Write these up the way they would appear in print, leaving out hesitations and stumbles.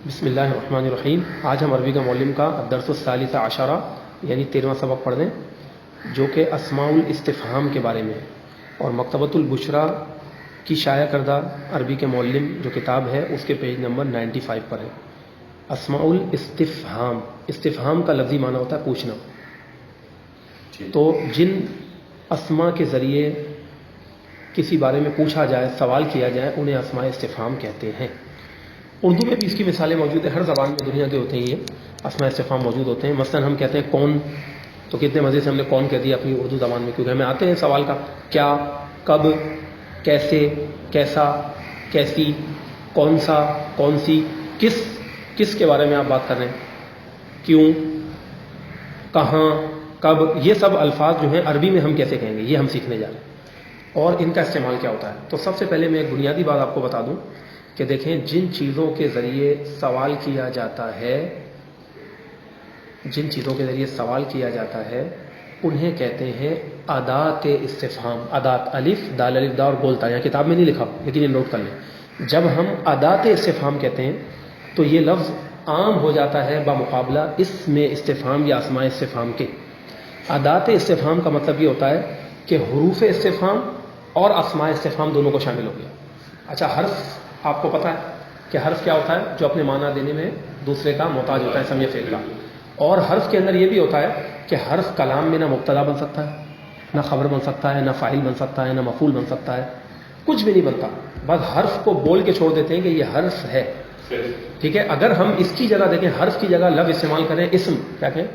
بسم اللہ الرحمن الرحیم۔ آج ہم عربی کا معلم کا الدرس الثالث عشرہ یعنی 13واں سبق پڑھ رہے ہیں، جو کہ اسماء الاستفہام کے بارے میں ہے، اور مکتبۃ البشرا کی شائع کردہ عربی کے معلم جو کتاب ہے اس کے پیج نمبر 95 پر ہے۔ اسماء الاستفہام، استفہام کا لفظی معنی ہوتا ہے پوچھنا، تو جن اسماء کے ذریعے کسی بارے میں پوچھا جائے، سوال کیا جائے، انہیں اسماء استفہام کہتے ہیں۔ اردو میں بھی اس کی مثالیں موجود ہیں، ہر زبان میں دنیا کے ہوتے ہیں یہ اسماء استفہام موجود ہوتے ہیں۔ مثلا ہم کہتے ہیں کون، تو کتنے مزے سے ہم نے کون کہہ دیا اپنی اردو زبان میں، کیونکہ ہمیں آتے ہیں سوال کا کیا، کب، کیسے، کیسا، کیسی، کون سا، کون سی، کس کے بارے میں آپ بات کر رہے ہیں، کیوں، کہاں، کب، یہ سب الفاظ جو ہیں عربی میں ہم کیسے کہیں گے، یہ ہم سیکھنے جا رہے ہیں، اور ان کا استعمال کیا ہوتا ہے۔ تو سب سے پہلے میں ایک بنیادی بات آپ کو بتا دوں کہ دیکھیں، جن چیزوں کے ذریعے سوال کیا جاتا ہے، جن چیزوں کے ذریعے سوال کیا جاتا ہے انہیں کہتے ہیں ادات استفہام۔ ادات، الف دال، الف دا اور بولتا، یہاں کتاب میں نہیں لکھا لیکن یہ نوٹ کر لیں۔ جب ہم ادات استفہام کہتے ہیں تو یہ لفظ عام ہو جاتا ہے بمقابلہ اسم استفہام یا اسماء استفہام کے۔ ادات استفہام کا مطلب یہ ہوتا ہے کہ حروف استفہام اور اسماء استفہام دونوں کو شامل ہو گیا۔ اچھا، حرف آپ کو پتہ ہے کہ حرف کیا ہوتا ہے؟ جو اپنے معنی دینے میں دوسرے کا محتاج ہوتا ہے، اسم یا فعل کا۔ اور حرف کے اندر یہ بھی ہوتا ہے کہ حرف کلام میں نہ مبتدا بن سکتا ہے، نہ خبر بن سکتا ہے، نہ فاعل بن سکتا ہے، نہ مفعول بن سکتا ہے، کچھ بھی نہیں بنتا، بس حرف کو بول کے چھوڑ دیتے ہیں کہ یہ حرف ہے۔ ٹھیک ہے، اگر ہم اس کی جگہ دیکھیں، حرف کی جگہ لفظ استعمال کریں، اسم، کیا کہیں،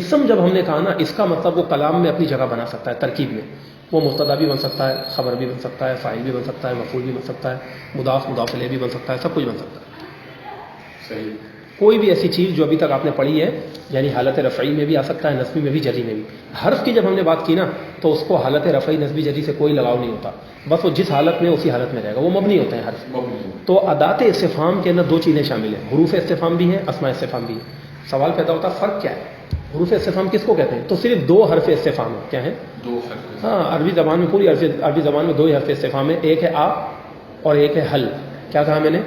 اسم جب ہم نے کہا نا، اس کا مطلب وہ کلام میں اپنی جگہ بنا سکتا ہے، ترکیب میں وہ مبتدا بھی بن سکتا ہے، خبر بھی بن سکتا ہے، فاعل بھی بن سکتا ہے، مفعول بھی بن سکتا ہے، مضاف مضاف الیہ بھی بن سکتا ہے، سب کچھ بن سکتا ہے۔ صحیح۔ کوئی بھی ایسی چیز جو ابھی تک آپ نے پڑھی ہے، یعنی حالت رفعی میں بھی آ سکتا ہے، نصبی میں بھی، جری میں بھی۔ حرف کی جب ہم نے بات کی نا تو اس کو حالت رفعی، نصبی، جری سے کوئی لگاؤ نہیں ہوتا، بس وہ جس حالت میں اسی حالت میں رہے گا، وہ مبنی ہوتے ہیں حرف۔ تو ادات استفہام کے اندر دو چیزیں شامل ہیں، حروف استفہام بھی ہیں، اسماء استفہام بھی ہیں۔ سوال پیدا ہوتا ہے فرق کیا ہے، حروف استفہام کس کو کہتے ہیں؟ تو صرف دو حرف استفہام ہیں، کیا ہیں؟ دو حرف۔ ہاں، عربی زبان میں، پوری عربی زبان میں دو ہی حرف استفہام ہے، ایک ہے آ اور ایک ہے حل۔ کیا کہا میں نے؟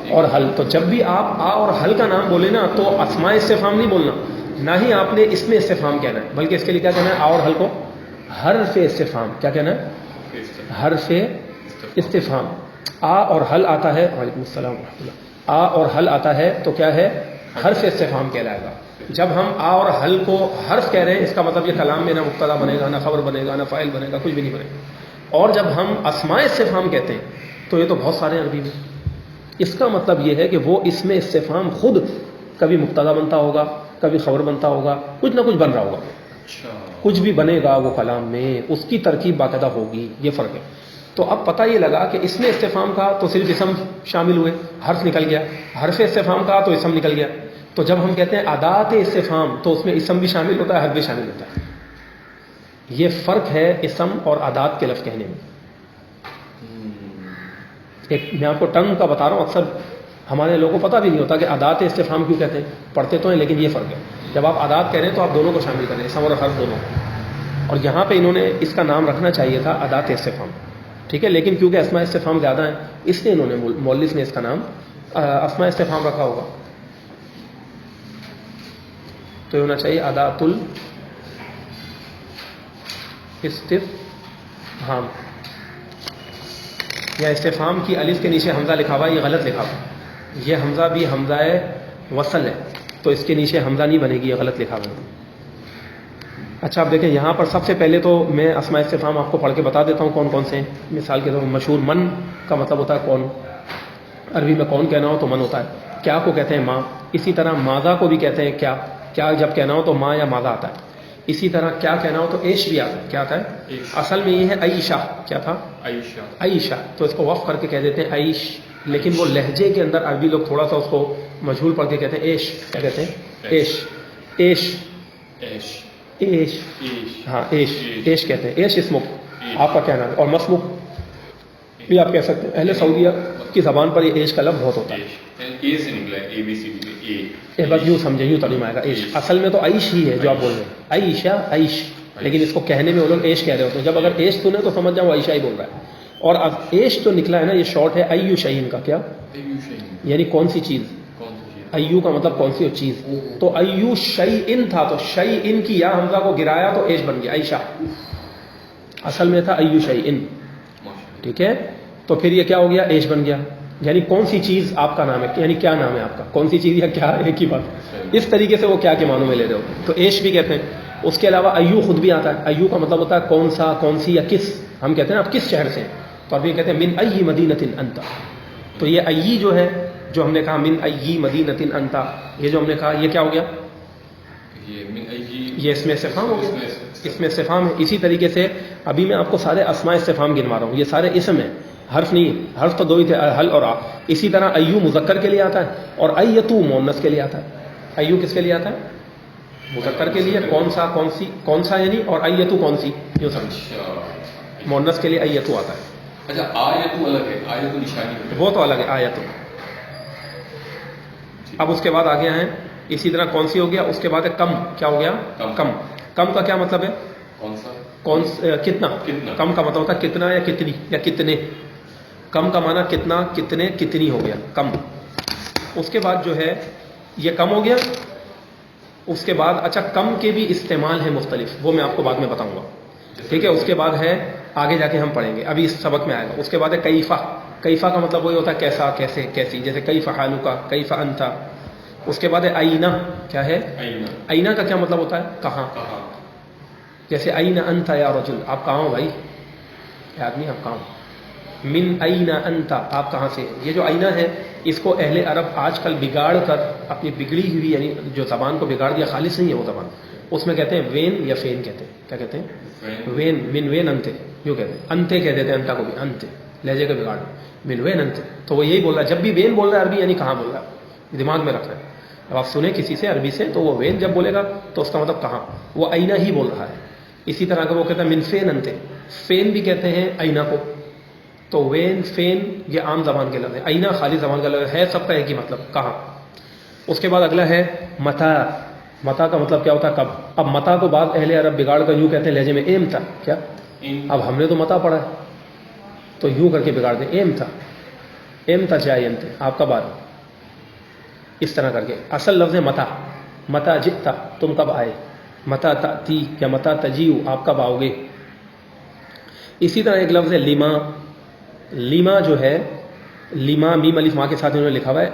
اور حل۔ تو جب بھی آپ آ اور حل کا نام بولے نا تو اسماء استفہام نہیں بولنا، نہ ہی آپ نے اس میں استفہام کہنا ہے، بلکہ اس کے لیے کیا کہنا ہے؟ آ اور حل کو حرف استفہام، کیا کہنا ہے؟ حرف استفہام۔ آ اور حل آتا ہے، وعلیکم السلام ورحمۃ اللہ، آ اور حل آتا ہے تو کیا ہے؟ حرف استفہام کہلائے گا۔ جب ہم آ اور حل کو حرف کہہ رہے ہیں، اس کا مطلب یہ کلام میں نہ مبتدا بنے گا، نہ خبر بنے گا، نہ فاعل بنے گا، کچھ بھی نہیں بنے گا۔ اور جب ہم اسماء استفہام کہتے ہیں تو یہ تو بہت سارے عربی میں، اس کا مطلب یہ ہے کہ وہ اس میں استفہام خود کبھی مبتدا بنتا ہوگا، کبھی خبر بنتا ہوگا، کچھ نہ کچھ بن رہا ہوگا، کچھ بھی بنے گا وہ کلام میں، اس کی ترکیب باقاعدہ ہوگی، یہ فرق ہے۔ تو اب پتہ یہ لگا کہ اس میں استفہام کا تو صرف اسم شامل ہوئے، حرف نکل گیا، حرف استفہام کا تو اسم نکل گیا۔ تو جب ہم کہتے ہیں ادات استفہام تو اس میں اسم بھی شامل ہوتا ہے، حرف بھی شامل ہوتا ہے۔ یہ فرق ہے اسم اور ادات کے لفظ کہنے میں۔ ایک میں آپ کو ٹرم کا بتا رہا ہوں، اکثر ہمارے لوگوں کو پتہ بھی نہیں ہوتا کہ ادات استفہام کیوں کہتے ہیں، پڑھتے تو ہیں لیکن یہ فرق ہے۔ جب آپ ادات کہہ رہے ہیں تو آپ دونوں کو شامل کریں، اسم اور حرف دونوں، اور یہاں پہ انہوں نے اس کا نام رکھنا چاہیے تھا ادات استفہام، ٹھیک ہے، لیکن کیونکہ اسماء استفہام زیادہ ہیں اس لیے انہوں نے، مؤلف نے اس کا نام اسماء استفہام رکھا ہوگا۔ تو یہ ہونا چاہیے ادات الاستفہام، یا استفہام کی الف کے نیچے حمزہ لکھا ہوا ہے، یہ غلط لکھا ہوا ہے، یہ حمزہ بھی حمزہ وصل ہے، تو اس کے نیچے حمزہ نہیں بنے گی، یہ غلط لکھا ہوا ہے۔ اچھا، اب دیکھیں یہاں پر سب سے پہلے تو میں اسماء استفہام آپ کو پڑھ کے بتا دیتا ہوں کون کون سے ہیں۔ مثال کے طور پر مشہور من کا مطلب ہوتا ہے کون، عربی میں کون کہنا ہو تو من ہوتا ہے۔ کیا کو کہتے ہیں ماں، اسی طرح ماذا کو بھی کہتے ہیں کیا جب کہنا ہو تو ماں یا ماذا آتا ہے۔ اسی طرح کیا کہنا ہو تو ایش بھی آتا ہے، کیا آتا ہے؟ اصل میں یہ ہے عیشہ، کیا تھا؟ عیشہ، تو اس کو وقف کر کے کہہ دیتے ہیں عیش، لیکن وہ لہجے کے اندر عربی لوگ تھوڑا سا اس کو مجہول پڑھ کے کہتے ہیں ایش، کیا کہتے ہیں؟ ایش، ہاں ایش کہتے ہیں، ایش اسمک آپ کا کہنا ہے، اور مسمک بھی آپ کہہ سکتے ہیں۔ اہل سعودیہ کی زبان پر یہ ایش کا لفظ بہت ہوتا ہے، بس یوں سمجھے، یوں ترجمہ آئے گا ایش، اصل میں تو عیش ہی ہے جو آپ بول رہے ہیں، عیشہ، عیش، لیکن اس کو کہنے میں وہ لوگ ایش کہہ رہے ہوتے ہیں۔ جب اگر ایش سنے تو سمجھ جاؤ عیشہ ہی بول رہا ہے۔ اور اب ایش جو نکلا ہے نا، یہ شارٹ ہے ایو شعین کا، کیا ایو شیء، یعنی کون سی چیز. کون سی چیز؟ ایو کا مطلب کون سی چیز. تو ایو شیء تھا تو شیء کی یا حمزہ کو گرایا تو ایش بن گیا عائشہ. اصل میں تھا ایو شیء. ٹھیک ہے. تو پھر یہ کیا ہو گیا؟ ایش بن گیا. یعنی کون سی چیز آپ کا نام ہے، یعنی کیا نام ہے آپ کا، کون سی چیز یا کیا، ایک ہی بات. اس طریقے سے وہ کیا کے معنوں میں لے رہے ہو. تو ایش بھی کہتے ہیں. اس کے علاوہ ایو خود بھی آتا ہے. ایو کا مطلب ہوتا ہے کون سا، کون سی یا کس. ہم کہتے ہیں آپ کس شہر سے ہیں، تو عربی کہتے ہیں من ای مدینۃ انت. تو یہ ای جو ہے، جو ہم نے کہا من ای مدینۃ انت، یہ جو ہم نے کہا یہ کیا ہو گیا؟ یہ من ای، یہ اس میں استفہام ہو گیا. اس میں استفہام ہے. اسی طریقے سے ابھی میں آپ کو سارے اسماء استفہام گنوا رہا ہوں، یہ سارے اسم ہیں، حرف نہیں ہے. حرف تو دو ہی تھے، حل اور آ. اسی طرح ایو مذکر کے لیے آتا ہے اور ایتو مؤنث کے لیے آتا ہے. ایو کس کے لیے آتا ہے؟ مذکر کے لیے. کون سا، کون سی، کون سا یعنی، اور ایتو کون سی، یوں سمجھ. مؤنث کے لیے ایتو آتا ہے. اچھا آیتو الگ ہے، آیتو نشانی ہے، وہ تو الگ ہے آیتو. اب اس کے بعد آگے ہیں اسی طرح کون سی ہو گیا. اس کے بعد ہے کم. کیا ہو گیا؟ کم. کم کا کیا مطلب ہے؟ کون سا؟ کتنا. کم کا مطلب ہوتا ہے کتنا یا کتنی یا کتنے. کم کا معنی کتنا، کتنے، کتنی ہو گیا کم. اس کے بعد جو ہے یہ کم ہو گیا. اس کے بعد اچھا کم کے بھی استعمال ہیں مختلف، وہ میں آپ کو بعد میں بتاؤں گا. ٹھیک ہے. اس کے بعد ہے آگے جا کے ہم پڑھیں گے، ابھی اس سبق میں آئے گا. اس کے بعد ہے کیفا. کیفا کا مطلب وہی ہوتا ہے کیسا، کیسے، کیسی. جیسے کیفا حالک، کیفا انت. اس کے بعد ہے آئینہ. کیا ہے؟ آئینہ کا کیا مطلب ہوتا ہے؟ کہاں. جیسے آئینہ انت یا رجل، آپ کہاں ہو بھائی، اے آدمی آپ کہاں ہو. من آئینہ انت، آپ کہاں سے. یہ جو آئینہ ہے اس کو اہل عرب آج کل بگاڑ کر اپنی بگڑی ہوئی، یعنی جو زبان کو بگاڑ دیا، خالص نہیں ہے وہ زبان، اس میں کہتے ہیں وین یا فین کہتے ہیں. کیا کہتے ہیں؟ وین. من وین انتے، یوں کہتے ہیں. انتے کہہ دیتے ہیں انتا کو بھی، انتے لہجے کا بگاڑ. من وین انتے. تو وہ یہی بول رہا ہے، جب بھی وین بول رہا ہے عربی یعنی کہاں بول رہا ہے، دماغ میں رکھ رہا ہے. اب آپ سنیں کسی سے عربی سے تو وہ وین جب بولے گا تو اس کا مطلب کہاں، وہ آئینہ ہی بول رہا ہے. اسی طرح کا وہ کہتا ہے من فین انتے. فین بھی کہتے ہیں آئینہ کو. تو وین، فین یہ عام زبان کے لفظ ہے، آئینہ خالی زبان کا لفظ ہے، سب کا ایک ہی مطلب کہاں. اس کے بعد اگلا ہے متا. متا کا مطلب کیا ہوتا ہے؟ کب. اب متا کو بعض اہل عرب بگاڑ کر یوں کہتے ہیں لہجے میں ایم تھا. کیا؟ اب ہم نے تو متا پڑھا ہے تو یوں کر کے بگاڑ دیں ایم تھا. ایم تھا چاہیے ایم تھے، آپ کب آ رہے، اس طرح کر کے. اصل لفظ ہے متا. متا جئتا، تم کب آئے. متا تأتی یا متا تجیو، آپ کب آؤ گے. اسی طرح ایک لفظ ہے لیما. لیما جو ہے، لیما میم الف ماں کے ساتھ انہوں نے لکھا ہوا ہے،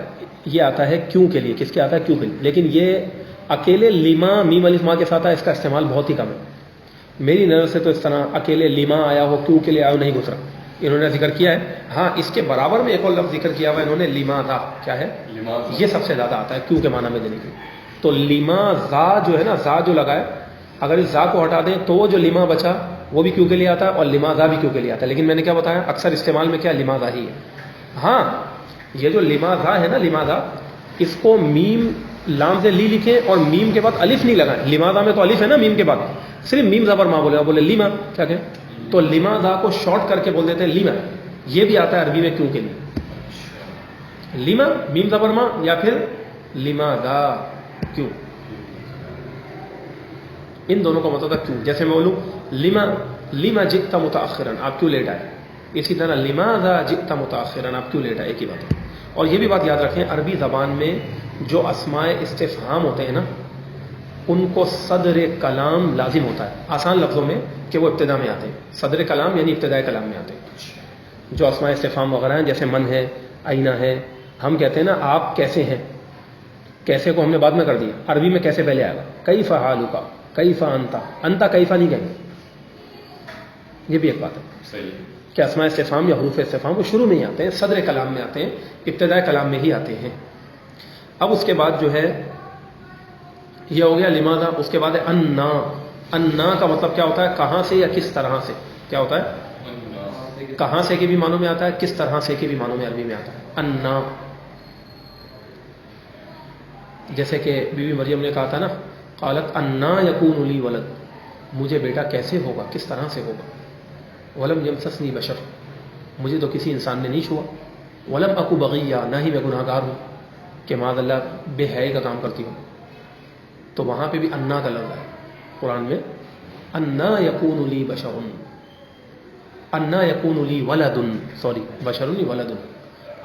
یہ آتا ہے کیوں کے لیے. کس کے آتا ہے؟ کیوں کے لیے. لیکن یہ اکیلے لیما میم الف ماں کے ساتھ ہے، اس کا استعمال بہت ہی کم ہے. میری نظر سے تو اس طرح اکیلے لیما آیا ہو، کیوں کے لیے آیا ہو نہیں گزرا. انہوں نے ذکر کیا ہے. ہاں اس کے برابر میں ایک اور لفظ ذکر کیا ہوا ہے انہوں نے، لیما ذا. کیا ہے؟ یہ سب سے زیادہ آتا ہے کیوں کے معنی میں دینے کے. تو لیما ذا جو ہے نا، ذا جو لگا ہے، اگر اس ذا کو ہٹا دیں تو وہ جو لیما بچا وہ بھی کیوں کے لیے آتا ہے اور لماذا بھی کیوں کے لیے آتا ہے. لیکن میں نے کیا بتایا، اکثر استعمال میں کیا لماذا ہی ہے. ہاں یہ جو لماذا ہے نا، لماذا اس کو میم لام سے لی لکھیں اور میم کے بعد الف نہیں لگائیں. لماذا میں تو الف ہے نا میم کے بعد، صرف میم زبر ماں بولے، بولے لیما. کیا کہیں تو لماذا کو شارٹ کر کے بول دیتے ہیں لیما. یہ بھی آتا ہے عربی میں کیوں کے لیے. لیما میم زبر ماں یا پھر لماذا کیوں، ان دونوں کا مطلب ہے کیوں. جیسے میں بولوں لما جئت متاخرا، آپ کیوں لیٹ آئے. اسی طرح لماذا جئت متاخرا، آپ کیوں لیٹ آئے، ایک ہی بات ہے. اور یہ بھی بات یاد رکھیں، عربی زبان میں جو اسماء استفہام ہوتے ہیں نا، ان کو صدر کلام لازم ہوتا ہے. آسان لفظوں میں کہ وہ ابتدا میں آتے ہیں. صدر کلام یعنی ابتدائے کلام میں آتے ہیں. جو اسماء استفہام وغیرہ ہیں جیسے من ہے، آئینہ ہے. ہم کہتے ہیں نا آپ کیسے ہیں، کیسے کو ہم نے بعد میں کر دیا. عربی میں کیسے پہلے آئے گا، کیف حالک، کیف انت. انت کیفا نہیں کہیں. یہ بھی ایک بات ہے صحیح کہ اسماء استفہام یا حروف استفہام وہ شروع میں ہی آتے ہیں، صدر کلام میں آتے ہیں، ابتدائی کلام میں ہی آتے ہیں. اب اس کے بعد جو ہے یہ ہو گیا لماذا. اس کے بعد ہے انا. انا کا مطلب کیا ہوتا ہے، کہاں سے یا کس طرح سے. کیا ہوتا ہے، کہاں سے کے بھی معنوں میں آتا ہے، کس طرح سے کے بھی معنوں میں عربی میں آتا ہے. انا جیسے کہ بی بی مریم نے کہا تھا نا، قالت انا یکون لی ولد، مجھے بیٹا کیسے ہوگا، کس طرح سے ہوگا. ولم یمسسنی بشر، مجھے تو کسی انسان نے نہیں چھوا. ولم اکو بغیہ، نہ ہی میں گناہ گار ہوں کہ معاذ اللہ بے حیائی کا کام کرتی ہوں. تو وہاں پہ بھی انا کا لفظ ہے قرآن میں. انا یکون لی بشر، انا یکون لی ولد، سوری بشر لی ولد.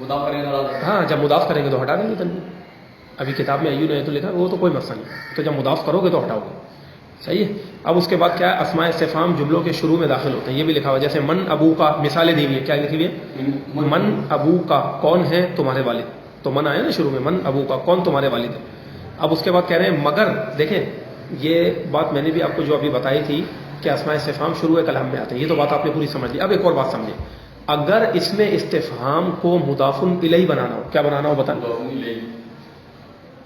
مضاف کریں گے ہاں جب مضاف کریں گے تو ہٹا دیں گے تنوین. ابھی کتاب میں ایو نے تو لکھا وہ تو کوئی مسئلہ نہیں, تو جب مضاف کرو گے تو ہٹاؤ گے. صحیح ہے. اب اس کے بعد کیا ہے, اسماء استفہام جملوں کے شروع میں داخل ہوتے ہیں, یہ بھی لکھا ہوا ہے. جیسے من ابو کا مثالیں دی ہوئی ہیں, کیا لکھی ہوئی ہے؟ من ابو کا, کون ہے تمہارے والد. تو من آیا نا شروع میں, من ابو کا, کون تمہارے والد ہے. اب اس کے بعد کہہ رہے ہیں مگر. دیکھیں یہ بات میں نے بھی آپ کو جو ابھی بتائی تھی کہ اسماء استفہام شروع کلام میں آتے ہیں, یہ تو بات آپ نے پوری سمجھ لی. اب ایک اور بات سمجھیں, اگر اس میں استفہام کو مضاف الیہ بنانا ہو, کیا بنانا ہو بتا,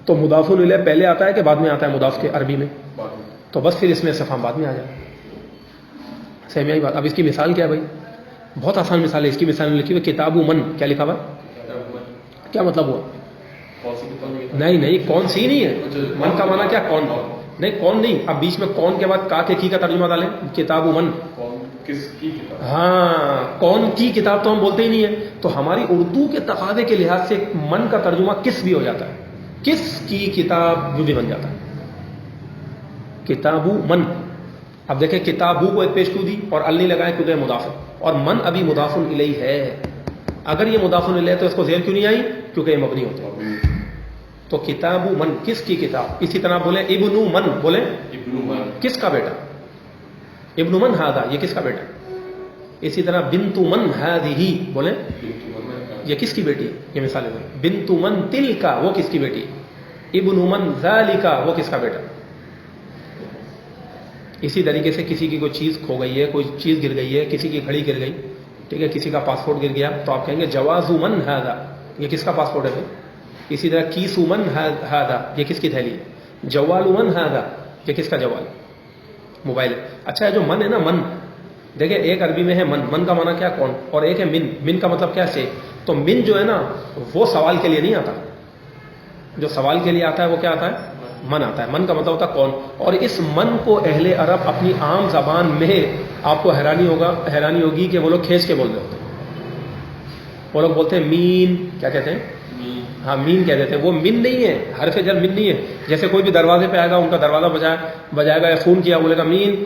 تو مضاف الیہ پہلے آتا ہے کہ بعد میں آتا ہے مضاف کے عربی میں؟ تو بس پھر اس میں استفہام بعد میں آ جائے. سمجھ آئی بات. اب اس کی مثال کیا ہے بھائی, بہت آسان مثال ہے. اس کی مثال میں لکھی ہوئی کتاب من, کیا لکھا ہوا, کیا مطلب ہوا؟ نہیں کون سی نہیں ہے, من کا معنی کیا, کون نہیں, کون نہیں. اب بیچ میں کون کے بعد کا کے کی کا ترجمہ ڈالیں, کتاب من, کس کی کتاب, ہاں کون کی کتاب تو ہم بولتے ہی نہیں ہے. تو ہماری اردو کے تقاضے کے لحاظ سے من کا ترجمہ کس بھی ہو جاتا ہے, کس کی کتاب بھی بن جاتا ہے, کتابو من. اب دیکھیں کتابو کو ایک پیش کیوں دی اور ال نہیں لگائے کیونکہ مضاف ہے, اور من ابھی مضاف الیہ ہے. اگر یہ مضاف الیہ ہے تو اس کو زیر کیوں نہیں آئی, کیونکہ یہ مبنی ہوتا ہے. تو کتابو من, کس کی کتاب. اسی طرح بولے ابن من, بولے ابن من, کس کا بیٹا, ابن من ہذا, یہ کس کا بیٹا. اسی طرح بنت من ہذہ, بولے یہ کس کی بیٹی. یہ مثال ہے. بنت من تلک, وہ کس کی بیٹی. ابن من ذالک, وہ کس کا بیٹا. اسی طریقے سے کسی کی کوئی چیز کھو گئی ہے, کوئی چیز گر گئی ہے, کسی کی گھڑی گر گئی, ٹھیک ہے, کسی کا پاسپورٹ گر گیا, تو آپ کہیں گے جواز من ھذا, یہ کس کا پاسپورٹ ہے. اسی طرح کیس من ھذا, یہ کس کی تھیلی ہے. جوال من ھذا, یہ کس کا جوال, موبائل ہے. اچھا جو من ہے نا, من دیکھیں ایک عربی میں ہے من, من کا معنی کیا, کون, اور ایک ہے من, من کا مطلب کیا, سے. تو من جو ہے نا وہ سوال کے لیے نہیں آتا, جو سوال کے لیے آتا ہے وہ کیا آتا ہے, من آتا ہے. من کا مطلب ہوتا ہے کون. اور اس من کو اہل عرب اپنی عام زبان میں, آپ کو حیرانی ہوگی کہ وہ لوگ کھینچ کے بول رہے ہوتے ہیں. وہ لوگ بولتے ہیں مین, کیا کہتے ہیں, ہاں مین کہہ دیتے ہیں. وہ من نہیں ہے, حرف جر من نہیں ہے. جیسے کوئی بھی دروازے پہ آئے گا, ان کا دروازہ بجائے گا یا فون کیا, بولے گا مین,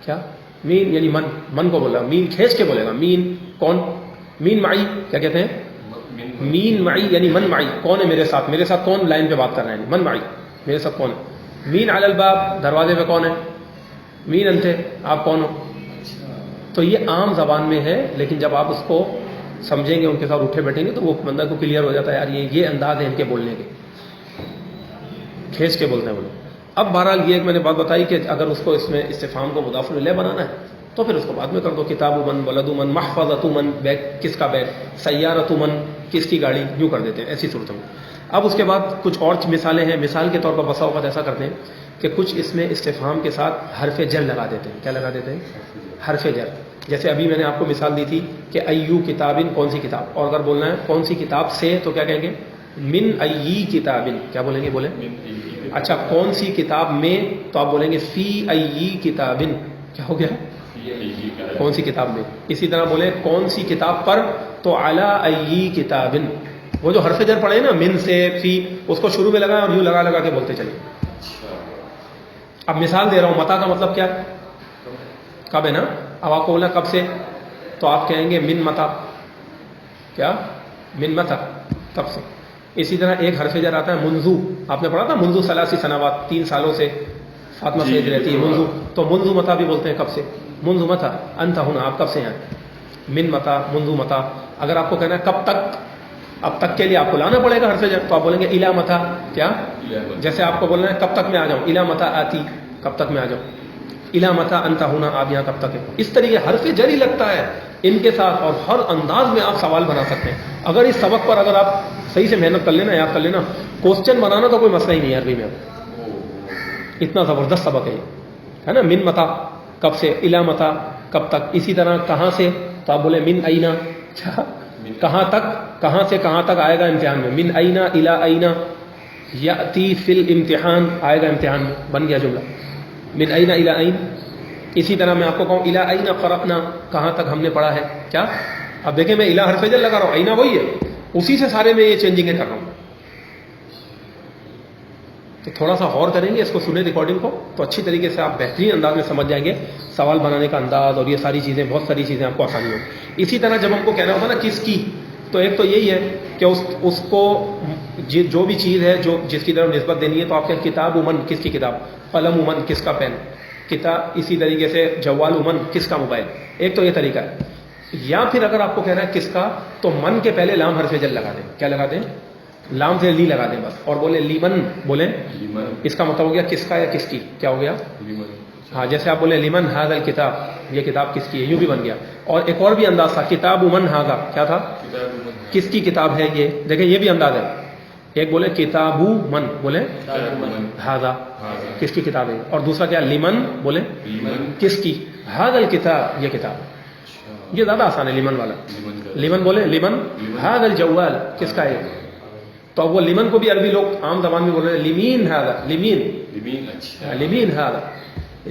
کیا مین, یعنی من, من کو بولے گا, مین کھینچ کے بولے گا, مین کون. مین معی, کیا کہتے ہیں, مین معی یعنی من معی, کون ہے میرے ساتھ, میرے ساتھ کون لائن پہ بات کر رہے ہیں, من معی, میرے ساتھ کون ہے. مین علی الباب, دروازے پہ کون ہے, مین انتے, آپ کون ہو. تو یہ عام زبان میں ہے, لیکن جب آپ اس کو سمجھیں گے, ان کے ساتھ اٹھے بیٹھیں گے, تو وہ بندہ کو کلیئر ہو جاتا ہے, یار یہ انداز ہے ان کے بولنے کے, کھینچ کے بولتے ہیں وہ لوگ. اب بہرحال یہ ایک میں نے بات بتائی کہ اگر اس کو اس میں استفہام کو مضاف الیہ بنانا ہے تو پھر اس کو بعد میں کر دو. کتاب من, ولد من, محفظۃ من, بیگ کس کا بیگ, سیارۃ من, کس کی گاڑی, یوں کر دیتے ہیں ایسی صورت میں. اب اس کے بعد کچھ اور مثالیں ہیں. مثال کے طور پر بسا اوقات ایسا کرتے ہیں کہ کچھ اس میں استفہام کے ساتھ حرف جر لگا دیتے ہیں. کیا لگا دیتے ہیں, حرف جر. جیسے ابھی میں نے آپ کو مثال دی تھی کہ ایو کتابن, کون سی کتاب, اور اگر بولنا ہے کون سی کتاب سے تو کیا کہیں گے, من ای کتابن, کیا بولیں گے, بولیں. اچھا کون سی کتاب میں, تو آپ بولیں گے فی ای کتابن, کیا ہو گیا, کون سی کتاب میں. اسی طرح بولیں کون سی کتاب پر, تو علی ای کتابن. وہ جو حرف جر پڑے نا من سے فی, اس کو شروع میں لگائیں اور یوں لگا کے بولتے چلیں. اب مثال دے رہا ہوں, متا کا مطلب کیا, کب ہے نا. اب آپ کو بولنا کب سے, تو آپ کہیں گے من متا, کیا, من متا, کب سے. اسی طرح ایک حرف جر آتا ہے منذو, آپ نے پڑھا تھا منذو ثلاثی سنوات, 3 سالوں سے فاطمہ سید رہتی ہے, منذو. تو منذو متا بھی بولتے ہیں کب سے, منذ متا انت ہونا, آپ کب سے ہیں, من متا, منذ متا. اگر آپ کو کہنا ہے کب تک, اب تک کے لیے آپ کو لانا پڑے گا حرف جر, تو آپ بولیں گے الا متا, کیا, جیسے آپ کو بولنا ہے کب تک میں آ جاؤں, الا متا آتی, کب تک میں آ جاؤں, الا متا انت ہونا, آپ یہاں کب تک ہے. اس طریقے حرف جر ہی لگتا ہے ان کے ساتھ, اور ہر انداز میں آپ سوال بنا سکتے ہیں. اگر اس سبق پر اگر آپ صحیح سے محنت کر لینا, یاد کر لینا, کوسچن بنانا تو کوئی مسئلہ ہی نہیں ہے عربی میں. اتنا زبردست سبق ہے نا. من متا, کب سے, الا متا, کب تک. اسی طرح کہاں سے, تو آپ بولے من اینا, کہاں تک, کہاں سے کہاں تک آئے گا امتحان میں. من اینا الا اینا, یاتی فی الامتحان, آئے گا امتحان میں, بن گیا جملہ. من اینا الا این. اسی طرح میں آپ کو کہوں الا اینا قرأنا, کہاں تک ہم نے پڑھا ہے, کیا. اب دیکھیں میں الا حرف جر لگا رہا ہوں, اینا وہی ہے, اسی سے سارے میں یہ چینجنگیں کر رہا ہوں. تو تھوڑا سا غور کریں گے, اس کو سنیں ریکارڈنگ کو, تو اچھی طریقے سے آپ بہترین انداز میں سمجھ جائیں گے سوال بنانے کا انداز, اور یہ ساری چیزیں, بہت ساری چیزیں آپ کو آسانی ہوگی. اسی طرح جب ہم کو کہنا ہوتا ہے نا کس کی, تو ایک تو یہی ہے کہ اس کو جو بھی چیز ہے جو جس کی طرف نسبت دینی ہے تو آپ کہیں کتاب من کس کی کتاب، قلم من کس کا پین، کتاب اسی طریقے سے جوال من کس کا موبائل. ایک تو یہ طریقہ ہے. یا پھر اگر آپ کو کہنا ہے کس کا تو من کے پہلے لام حرف جر لگا دیں. کیا لگا دیں؟ لام سے لی لگا دیں بس، اور بولے لیمن، بولیں اس کا مطلب ہو گیا کس کا یا کس کی. کیا ہو گیا؟ ہاں جیسے آپ بولے لیمن ھذا الکتاب، یہ کتاب کس کی ہے، یوں بھی بن گیا. اور ایک اور بھی انداز تھا کتاب من ھذا، کیا تھا؟ کس کی کتاب ہے یہ. دیکھیں یہ بھی انداز ہے. ایک بولے کتاب من، بولے ھذا کس کی کتاب ہے، اور دوسرا کیا لیمن، بولے کس کی، ھذا الکتاب یہ کتاب. یہ زیادہ آسان ہے لیمن والا. لیمن بولے لیمن ھذا الجوال کس کا ہے. تو اب وہ لیمن کو بھی عربی لوگ عام زبان میں بول رہے ہیں لیمین ھذا، لیمین لیمین ھذا،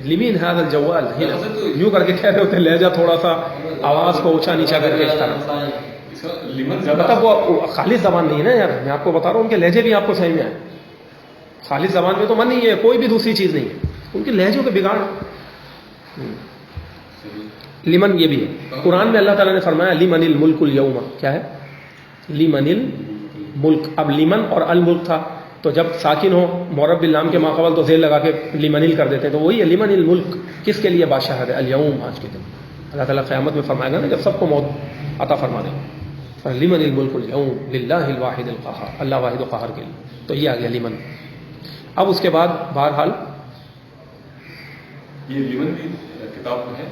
لیمین ھذا الجوال. یوں کر کے کہہ رہے ہوتے ہیں، لہجہ تھوڑا سا آواز کو اونچا نیچا کر کے اس طرح. مطلب وہ خالص زبان نہیں ہے نا یار، میں آپ کو بتا رہا ہوں ان کے لہجے بھی آپ کو صحیح میں آئے. خالص زبان میں تو من نہیں ہے، کوئی بھی دوسری چیز نہیں ہے، ان کے لہجوں کے بگاڑ. لیمن یہ بھی ہے. قرآن میں اللہ تعالیٰ نے فرمایا لیمن الملک اليوم، کیا ہے؟ لیمن الملک. اب لیمن اور الملک تھا تو جب ساکن ہو معرب باللام کے ماقبل تو زیر لگا کے لیمن کر دیتے ہیں، تو وہی ہے لیمن الملک، کس کے لیے بادشاہت ہے، اليوم آج کے دن. اللہ تعالیٰ قیامت میں فرمائے گا نا جب سب کو موت عطا فرما دے. لیمن الملک اليوم للہ الواحد القہار، اللہ واحد و قہار کے لیے. تو یہ آ گیا لیمن. اب اس کے بعد بہرحال یہ لیمن بھی کتاب میں ہے.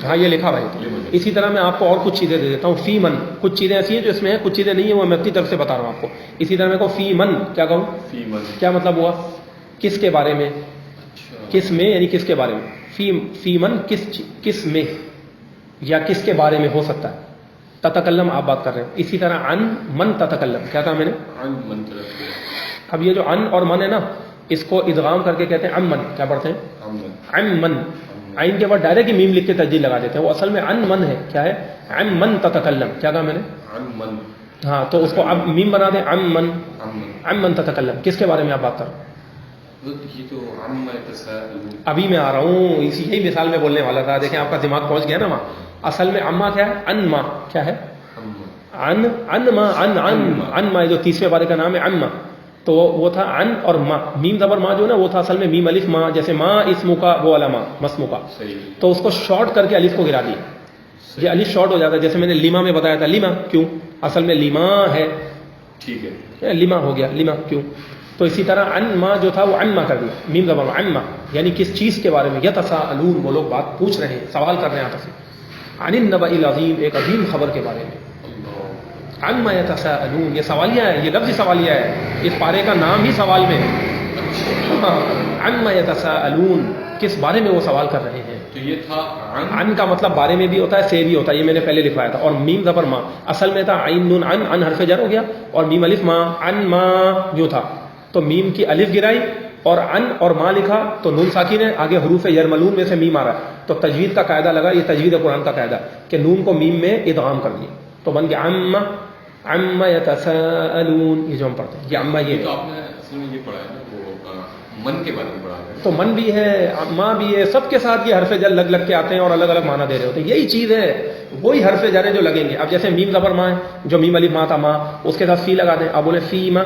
ہاں یہ لکھا بھائی. اسی طرح میں آپ کو اور کچھ چیزیں دے دیتا ہوں. فی من، کچھ چیزیں ایسی ہیں جو اس میں ہیں، کچھ چیزیں نہیں ہیں، وہ میں اپنی طرف سے بتا رہا ہوں آپ کو. اسی طرح میں کہوں فی من، کیا کہوں؟ فی من کیا مطلب ہوا؟ کس کے بارے میں، کس میں یعنی کس کے بارے میں. فی من کس میں یا کس کے بارے میں ہو سکتا ہے. تتکلم آپ بات کر رہے ہیں. اسی طرح عن من تتکلم، کیا کہا میں نے؟ عن من تتکلم. اب یہ جو ان اور من ہے نا، اس کو ادغام کر کے کہتے ہیں امن. کیا پڑھتے ہیں؟ امن. عین کے بعد ڈائریکٹ ہی میم لکھ کے تجدید لگا دیتے ہیں، وہ اصل میں ان من ہے. کیا ہے؟ ام من تتکلم. کیا کہا میں نے؟ عن من. ہاں تو اس کو اب میم بنا دیں ام من. ام من تتکلم، کس کے بارے میں آپ بات کر رہے ہیں؟ یہ تو عما يتساءلون. ابھی میں آ رہا ہوں، اسی یہی مثال میں بولنے والا تھا. دیکھیں آپ کا دماغ پہنچ گیا نا وہاں. اصل میں اما کیا ہے؟ ان ما. کیا ہے؟ ان ما جو تیسرے بارے کا نام ہے ان ما، تو وہ تھا ان اور ما. میم زبر ما جو نا وہ تھا اصل میں میم الف ما، جیسے ما اسمو کا وہ والا ما مسمو کا. تو اس کو شارٹ کر کے الف کو گرا دیا. یہ الف شارٹ ہو جاتا ہے. جیسے میں نے لیما میں بتایا تھا لیما کیوں، اصل میں لیما ہے، ٹھیک ہے، لیما ہو گیا لیما کیوں. تو اسی طرح ان ما جو تھا وہ ان ما کر دیا میم زبر ان ما، یعنی کس چیز کے بارے میں. یتساءلون، وہ لوگ بات پوچھ رہے ہیں، سوال کر رہے ہیں آپس میں. عن النبأ العظیم، ایک عظیم خبر کے بارے میں. عما یتساءلون، یہ سوالیہ ہے، یہ لفظ سوالیہ ہے، اس پارے کا نام ہی سوال میں ہے. عما یتساءلون، کس بارے میں وہ سوال کر رہے ہیں. تو یہ تھا عن کا مطلب بارے میں بھی ہوتا ہے، سے بھی ہوتا ہے، یہ میں نے پہلے لکھوایا تھا. اور میم زبر ما اصل میں تھا عین نون ان حرف جر ہو گیا، اور میم الف ما ان ما جو تھا تو میم کی الف گرائی اور ان اور ما لکھا تو نون ساکن ہے، آگے حروف یرملون میں سے میم آ رہا ہے. تو تجوید کا قاعدہ لگا، یہ تجوید قرآن کا قاعدہ کہ نون کو میم میں ادغام کر دیا تو بن گیا عما یتساءلون. یہ جو ہم پڑھتے ہیں یہ عما، یہ تو آپ نے اصل میں یہ پڑھا ہے نا وہ من کے بارے میں پڑھا ہے. تو من بھی ہے ما بھی ہے، سب کے ساتھ یہ حرف جر لگ لگ کے آتے ہیں اور الگ الگ معنی دے رہے ہوتے ہیں. یہی چیز ہے، وہی حرف جر ہے جو لگیں گے. اب جیسے میم زبر ما ہے، جو میم الف ما تھا ما، اس کے ساتھ فی لگا دیں. اب بولے فی ما،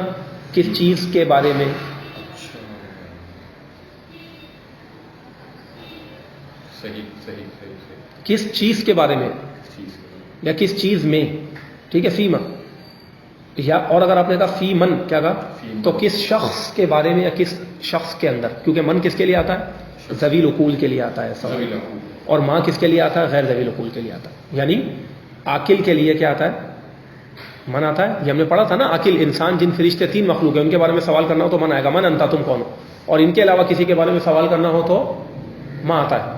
کس چیز کے بارے میں. کس چیز کے بارے میں یا کس چیز میں. ٹھیک ہے، فی ما. یا اور اگر آپ نے کہا فی من، کیا کہا تو کس شخص کے بارے میں یا کس شخص کے اندر. کیونکہ من کس کے لیے آتا ہے؟ ذوی العقول کے لیے آتا ہے، اور ماں کس کے لیے آتا ہے؟ غیر ذوی العقول کے لیے آتا ہے. یعنی عاقل کے لیے کیا آتا ہے؟ من آتا ہے. یہ ہم نے پڑھا تھا نا، عاقل انسان جن فرشتے 3 مخلوق ہیں، ان کے بارے میں سوال کرنا ہو تو من آئے گا، من انتا تم کون ہو. اور ان کے علاوہ کسی کے بارے میں سوال کرنا ہو تو ماں آتا ہے.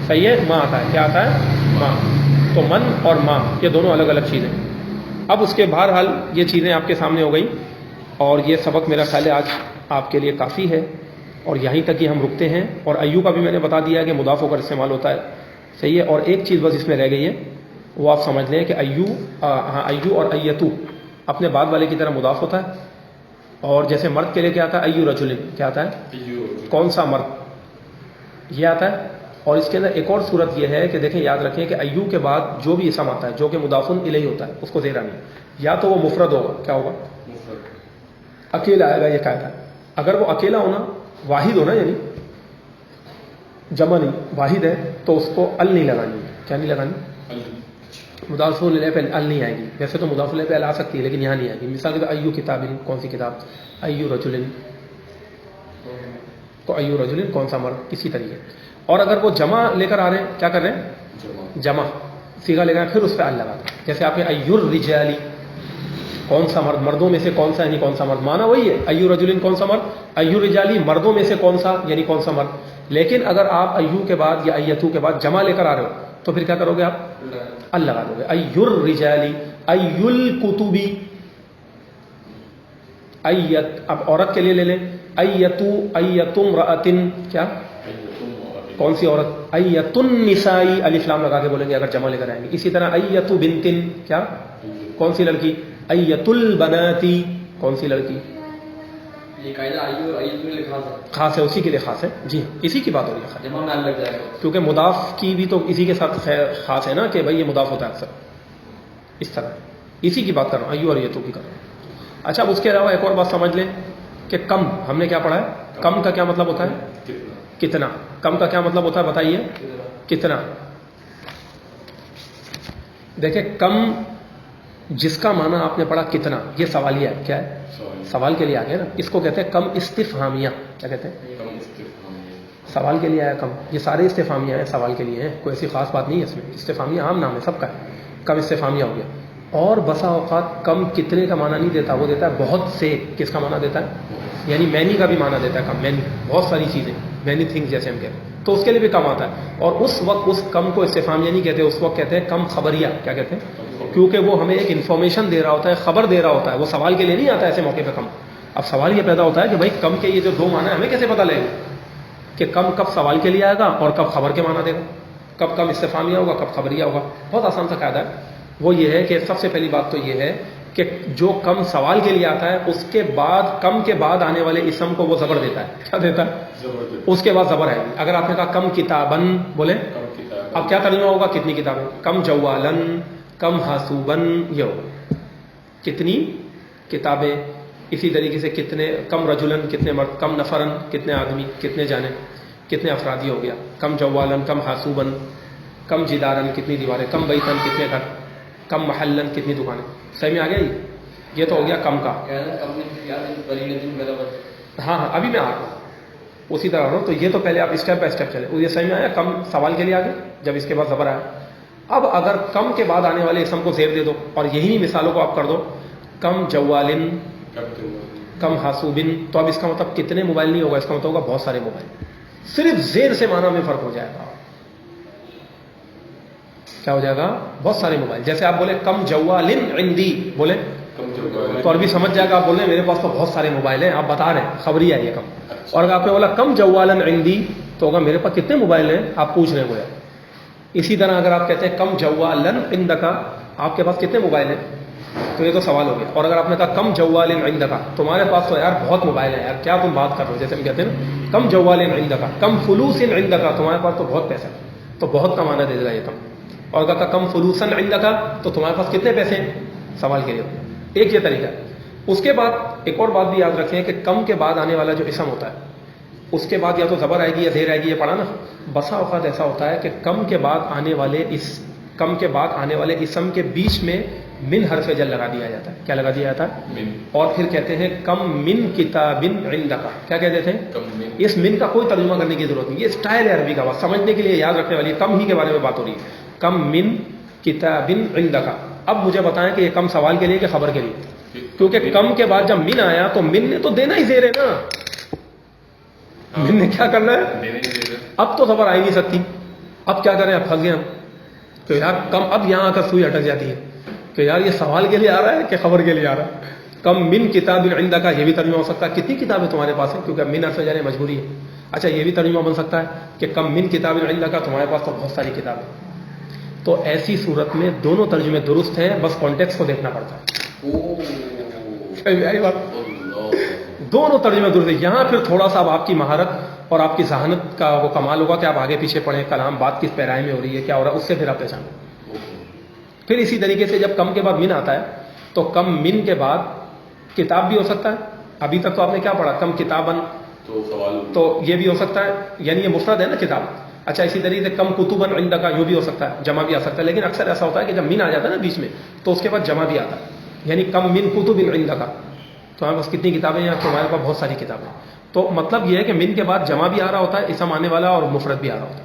صحیح ہے، ماں آتا ہے. کیا آتا ہے؟ ماں. تو من اور ماں یہ دونوں الگ الگ چیزیں. اب اس کے بہرحال یہ چیزیں آپ کے سامنے ہو گئی، اور یہ سبق میرا خیال ہے آج آپ کے لیے کافی ہے، اور یہیں تک ہی ہم رکتے ہیں. اور ایو کا بھی میں نے بتا دیا ہے کہ مضاف ہو کر استعمال ہوتا ہے. صحیح ہے. اور ایک چیز بس اس میں رہ گئی ہے، وہ آپ سمجھ لیں کہ ایو اور ایتو اپنے بعد والے کی طرح مضاف ہوتا ہے. اور جیسے مرد کے لیے کیا آتا ہے؟ ایو رجل. کیا آتا ہے؟ کون سا مرد. یہ آتا ہے اور اس کے اندر ایک اور صورت یہ ہے کہ دیکھیں یاد رکھیں کہ ایو کے بعد جو بھی اسم آتا ہے جو کہ مضاف الیہ ہوتا ہے اس کو زیر آنی یا تو وہ مفرد ہوگا، کیا ہوگا؟ اکیلا آئے گا، یہ قاعدہ ہے۔ اگر وہ اکیلا ہونا واحد ہونا یعنی جمع نہیں واحد ہے تو اس کو ال نہیں لگانی ہے۔ کیا نہیں لگانی؟ مضاف الیہ پہ ال نہیں آئے گی۔ ویسے تو مضاف الیہ پہ ال آ سکتی ہے لیکن یہاں نہیں آئے گی۔ مثال کے طور ایو کتاب، کون سی کتاب؟ ایو رجل، تو ایو رجل کون سا مرد، اسی طریقے۔ اور اگر وہ جمع لے کر آ رہے ہیں، کیا کر رہے ہیں؟ جمع صیغہ لے کر پھر اس پہ ال لگا دیں۔ جیسے آپ نے ایو الرجال، کون سا مرد، مردوں میں سے کون سا یعنی کون سا مرد، معنی وہی ہے ایو رجل کون سا مرد، ایو رجالی مردوں میں سے کون سا یعنی کون سا مرد۔ لیکن اگر آپ ایو کے بعد یا ایتو کے بعد جمع لے کر آ رہے ہو تو پھر کیا کرو گے؟ آپ ال لگا دو گے۔ ایو الرجالی، ایو الکتبی، ایت، اب عورت کے لیے لے لیں، ایتو، ایتو امرأتن، کیا کون سی عورت؟ ایت النسائی، الف لام لگا کے بولیں گے اگر جمع لے کر آئیں گے۔ اسی طرح ایت بنتن، کیا کون سی لڑکی؟ ایت البناتی، کون سی لڑکی؟ یہ قاعدہ ایو اور ایت میں خاص ہے، خاص ہے، اسی کے لیے خاص ہے، جی اسی کی بات ہو رہی ہے، جمع میں ال لگ جائے گا کیونکہ مضاف کی بھی تو اسی کے ساتھ خاص ہے نا کہ بھائی یہ مضاف ہوتا ہے اکثر اس طرح، اسی کی بات کر رہا ہوں، ایو اور ایتو کی کر رہا ہوں۔ اچھا اب اس کے علاوہ ایک اور بات سمجھ لیں کہ کم، ہم نے کیا پڑھا ہے؟ کم کا کیا مطلب ہوتا ہے؟ کتنا۔ کم کا کیا مطلب ہوتا ہے بتائیے؟ کتنا۔ دیکھیں کم جس کا معنی آپ نے پڑھا کتنا، یہ سوالیہ ہے، کیا ہے؟ سوال کے لیے آ گیا نا، اس کو کہتے ہیں کم استفہامیہ۔ کیا کہتے ہیں؟ سوال کے لیے آیا کم، یہ سارے استفہامیہ ہیں سوال کے لیے ہیں، کوئی ایسی خاص بات نہیں ہے اس میں، استفہامیہ عام نام ہے سب کا ہے، کم استفہامیہ ہو گیا۔ اور بسا اوقات کم کتنے کا معنی نہیں دیتا، وہ دیتا ہے بہت سے، کس کا معنی دیتا ہے؟ یعنی مینی کا بھی معنی دیتا ہے کم، مینی بہت ساری چیزیں، مینی تھنگس جیسے ہم کہتے ہیں، تو اس کے لیے بھی کم آتا ہے۔ اور اس وقت اس کم کو استفہامیہ نہیں کہتے، اس وقت کہتے ہیں کم خبریہ۔ کیا کہتے ہیں؟ کیونکہ وہ ہمیں ایک انفارمیشن دے رہا ہوتا ہے، خبر دے رہا ہوتا ہے، وہ سوال کے لیے نہیں آتا ایسے موقع پہ کم۔ اب سوال یہ پیدا ہوتا ہے کہ بھائی کم کے یہ جو دو معنی ہمیں کیسے پتہ لگے گا کہ کم کب سوال کے لیے آئے گا اور کب خبر کے معنی دے گا، کب کم استفہامیہ ہوگا کب خبریہ ہوگا۔ بہت آسان سا قاعدہ ہے، وہ یہ ہے کہ سب سے پہلی بات تو یہ ہے کہ جو کم سوال کے لیے آتا ہے اس کے بعد کم کے بعد آنے والے اسم کو وہ زبر دیتا ہے۔ کیا دیتا ہے؟ اس کے بعد زبر ہے۔ اگر آپ نے کہا کم کتابن، بولے اب کیا ترجمہ ہوگا؟ کتنی کتابیں؟ کم جوالن، کم حاسوبن، یہ ہوگا کتنی کتابیں۔ اسی طریقے سے کتنے، کم رجلن کتنے مرد، کم نفرن کتنے آدمی، کتنے جانے، کتنے افرادی ہو گیا، کم جوالن، کم حاسوبن، کم جدارن کتنی دیواریں، کم بیتن کتنے گھر، کم محلن کتنی دکانیں۔ صحیح میں آ گیا یہ تو ہو گیا کم کا۔ ہاں ہاں ابھی میں آ رہا ہوں، اسی طرح آ رہا ہوں، تو یہ تو پہلے آپ اسٹیپ بائی اسٹیپ چلے۔ یہ صحیح میں آیا کم سوال کے لیے آگے جب اس کے بعد زبر آیا۔ اب اگر کم کے بعد آنے والے اسم کو زیر دے دو اور یہی مثالوں کو آپ کر دو، کم جوالن، کم حاسوبن، تو اب اس کا مطلب کتنے موبائل نہیں ہوگا، اس کا مطلب ہوگا بہت سارے موبائل۔ صرف زیر سے معنی میں فرق ہو جائے گا، کیا ہو جائے گا؟ بہت سارے موبائل۔ جیسے آپ بولے کم جوالن عندی، بولے تو عربی سمجھ جائے گا، آپ بول رہے ہیں میرے پاس تو بہت سارے موبائل ہیں، آپ بتا رہے ہیں خبری ہے یہ کم۔ اور اگر آپ نے بولا کم جوالن عندی تو ہوگا میرے پاس کتنے موبائل ہیں، آپ پوچھ رہے ہیں گویا۔ اسی طرح اگر آپ کہتے ہیں کم جوالن عندک، آپ کے پاس کتنے موبائل ہیں، تو یہ تو سوال ہو گیا۔ اور اگر آپ نے کہا کم جوالن عندک، تمہارے پاس تو یار بہت موبائل ہیں یار، کیا تم بات کر رہے ہو، جیسے ہم کہتے ہیں نا کم جوالن عندک، کم فلوس عندک، تمہارے پاس تو بہت پیسہ ہے، تو بہت کا معنی دے گا یہ کم۔ اور اگر کہا کم فلوسن عندک، تو تمہارے پاس کتنے پیسے ہیں، سوال کے لیے۔ ایک یہ طریقہ ہے۔ اس کے بعد ایک اور بات بھی یاد رکھیں کہ کم کے بعد آنے والا جو اسم ہوتا ہے اس کے بعد یا تو زبر آئے گی یا زیر آئے گی، یہ پڑھا نا۔ بسا اوقات ایسا ہوتا ہے کہ کم کے بعد آنے والے اسم کے بیچ میں من حرف جر لگا دیا جاتا ہے۔ کیا لگا دیا جاتا ہے؟ اور پھر کہتے ہیں کم من کتابن عندک۔ کیا کہتے تھے؟ اس من کا کوئی ترجمہ کرنے کی ضرورت نہیں، یہ اسٹائل ہے عربی کا، بات سمجھنے کے لیے یاد رکھنے والی، کم ہی کے بارے میں بات ہو رہی ہے۔ کم من کتابن عندک۔ اب مجھے بتائیں کہ یہ کم سوال کے لیے کہ خبر کے لیے؟ کیونکہ کم کے بعد جب من آیا تو من نے تو دینا ہی زیر ہے نا، من نے کیا کرنا ہے؟ اب تو خبر آ ہی نہیں سکتی، اب کیا کریں، اب پھنس گئے ہم تو یار کم، اب یہاں آ کر سوئی اٹک جاتی ہے کہ یار یہ سوال کے لیے آ رہا ہے کہ خبر کے لیے آ رہا ہے۔ کم من کتاب عندک، یہ بھی ترجمہ ہو سکتا ہے کتنی کتابیں تمہارے پاس ہیں، کیونکہ من حرف جر مجبوری ہے۔ اچھا یہ بھی ترجمہ بن سکتا ہے کہ کم من کتاب عندک، تمہارے پاس تو بہت ساری کتابیں۔ تو ایسی صورت میں دونوں ترجمے درست ہیں، بس کانٹیکسٹ کو دیکھنا پڑتا ہے۔ دونوں ترجمے درست ہیں، یہاں پھر تھوڑا سا اب آپ کی مہارت اور آپ کی ذہانت کا وہ کمال ہوگا کہ آپ آگے پیچھے پڑھیں کلام بات کس پیرائے میں ہو رہی ہے کیا ہو رہا ہے، اس سے پھر آپ پہچانیں. پھر اسی طریقے سے جب کم کے بعد من آتا ہے تو کم من کے بعد کتاب بھی ہو سکتا ہے. ابھی تک تو آپ نے کیا پڑھا؟ کم کتابن، تو سوال تو یہ بھی ہو سکتا ہے، یعنی یہ مفرد ہے نا کتاب. اچھا اسی طریقے سے کم کتبن عندک کا یوں بھی ہو سکتا ہے، جمع بھی آ سکتا ہے. لیکن اکثر ایسا ہوتا ہے کہ جب من آ جاتا ہے نا بیچ میں تو اس کے بعد جمع بھی آتا ہے، یعنی کم من کتب عندک کا. تو ہمارے پاس کتنی کتابیں ہیں؟ ہمارے پاس بہت ساری کتابیں. تو مطلب یہ ہے کہ من کے بعد جمع بھی آ رہا ہوتا ہے، اسم آنے والا، اور مفرد بھی آ رہا ہوتا ہے.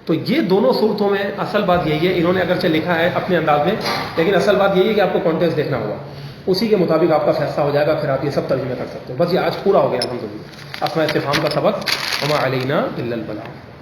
تو یہ دونوں صورتوں میں اصل بات یہی ہے، انہوں نے اگرچہ لکھا ہے اپنے انداز میں، لیکن اصل بات یہی ہے کہ آپ کو کانٹیکسٹ دیکھنا ہوگا، اسی کے مطابق آپ کا فیصلہ ہو جائے گا، پھر آپ یہ سب ترجمے کر سکتے ہو. بس یہ آج پورا ہو گیا الحمدللہ اسماء استفہام کا سبق. وما علینا الا البلاغ.